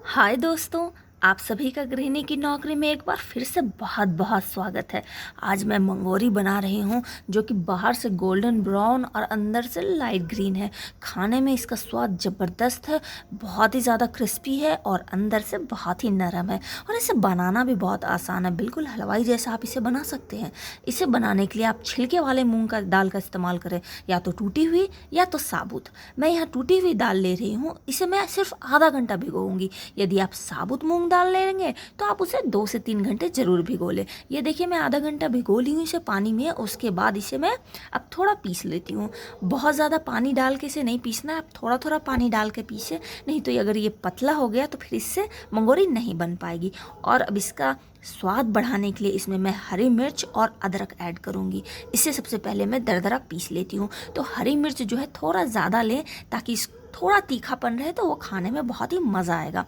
हाय दोस्तों, आप सभी का गृहिणी की नौकरी में एक बार फिर से बहुत बहुत स्वागत है। आज मैं मंगोरी बना रही हूँ जो कि बाहर से गोल्डन ब्राउन और अंदर से लाइट ग्रीन है। खाने में इसका स्वाद ज़बरदस्त है, बहुत ही ज़्यादा क्रिस्पी है और अंदर से बहुत ही नरम है। और इसे बनाना भी बहुत आसान है, बिल्कुल हलवाई जैसा आप इसे बना सकते हैं। इसे बनाने के लिए आप छिलके वाले मूंग का दाल का इस्तेमाल करें, या तो टूटी हुई या तो साबुत। मैं यहाँ टूटी हुई दाल ले रही हूँ, इसे मैं सिर्फ आधा घंटा भिगोऊंगी। यदि आप साबुत मूंग दाल लेंगे तो आप उसे 2 से 3 घंटे ज़रूर भिगो लें। ये देखिए मैं आधा घंटा भिगो ली हूँ इसे पानी में। उसके बाद इसे मैं अब थोड़ा पीस लेती हूँ। बहुत ज़्यादा पानी डाल के इसे नहीं पीसना है, आप थोड़ा थोड़ा पानी डाल के पीसे, नहीं तो अगर ये पतला हो गया तो फिर इससे मंगोरी नहीं बन पाएगी। और अब इसका स्वाद बढ़ाने के लिए इसमें मैं हरी मिर्च और अदरक ऐड करूँगी। इसे सबसे पहले मैं दरदरा पीस लेती हूँ। तो हरी मिर्च जो है थोड़ा ज़्यादा लें ताकि इस थोड़ा तीखापन रहे, तो वो खाने में बहुत ही मज़ा आएगा।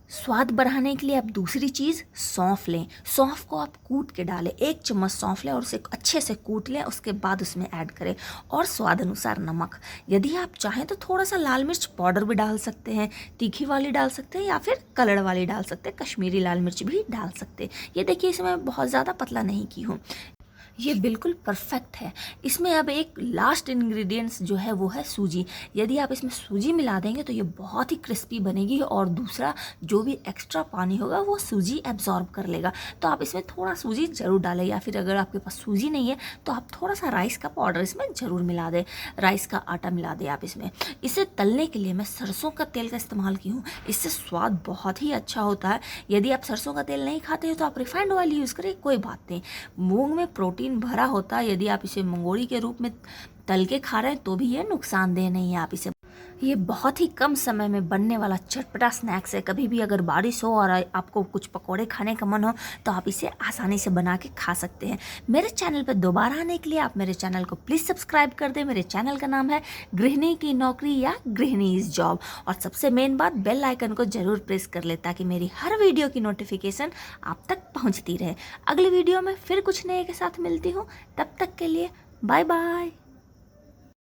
स्वाद बढ़ाने के लिए आप दूसरी चीज़ सौंफ लें। सौंफ को आप कूट के डालें, 1 चम्मच सौंफ लें और उसे अच्छे से कूट लें। उसके बाद उसमें ऐड करें और स्वाद अनुसार नमक। यदि आप चाहें तो थोड़ा सा लाल मिर्च पाउडर भी डाल सकते हैं, तीखी वाली डाल सकते हैं या फिर कलर वाली डाल सकते हैं, कश्मीरी लाल मिर्च भी डाल सकते हैं। ये देखिए इसे मैं बहुत ज़्यादा पतला नहीं की हूँ, ये बिल्कुल परफेक्ट है। इसमें अब एक लास्ट इंग्रेडिएंट्स जो है वो है सूजी। यदि आप इसमें सूजी मिला देंगे तो ये बहुत ही क्रिस्पी बनेगी और दूसरा जो भी एक्स्ट्रा पानी होगा वो सूजी एब्जॉर्ब कर लेगा। तो आप इसमें थोड़ा सूजी ज़रूर डालें, या फिर अगर आपके पास सूजी नहीं है तो आप थोड़ा सा राइस का पाउडर इसमें ज़रूर मिला दें, राइस का आटा मिला दें आप इसमें। इसे तलने के लिए मैं सरसों का तेल का इस्तेमाल की हूँ, इससे स्वाद बहुत ही अच्छा होता है। यदि आप सरसों का तेल नहीं खाते हैं तो आप रिफाइंड ऑयल यूज़ करें, कोई बात नहीं। मूंग में प्रोटीन भरा होता है, यदि आप इसे मंगोड़ी के रूप में तल के खा रहे हैं तो भी ये नुकसानदेह नहीं है। आप इसे, ये बहुत ही कम समय में बनने वाला चटपटा स्नैक्स है। कभी भी अगर बारिश हो और आपको कुछ पकोड़े खाने का मन हो तो आप इसे आसानी से बना के खा सकते हैं। मेरे चैनल पर दोबारा आने के लिए आप मेरे चैनल को प्लीज़ सब्सक्राइब कर दें। मेरे चैनल का नाम है गृहिणी की नौकरी या गृहिणीज जॉब। और सबसे मेन बात, बेल आइकन को ज़रूर प्रेस कर ले ताकि मेरी हर वीडियो की नोटिफिकेशन आप तक पहुँचती रहे। अगली वीडियो में फिर कुछ नए के साथ मिलती हूँ, तब तक के लिए बाय बाय।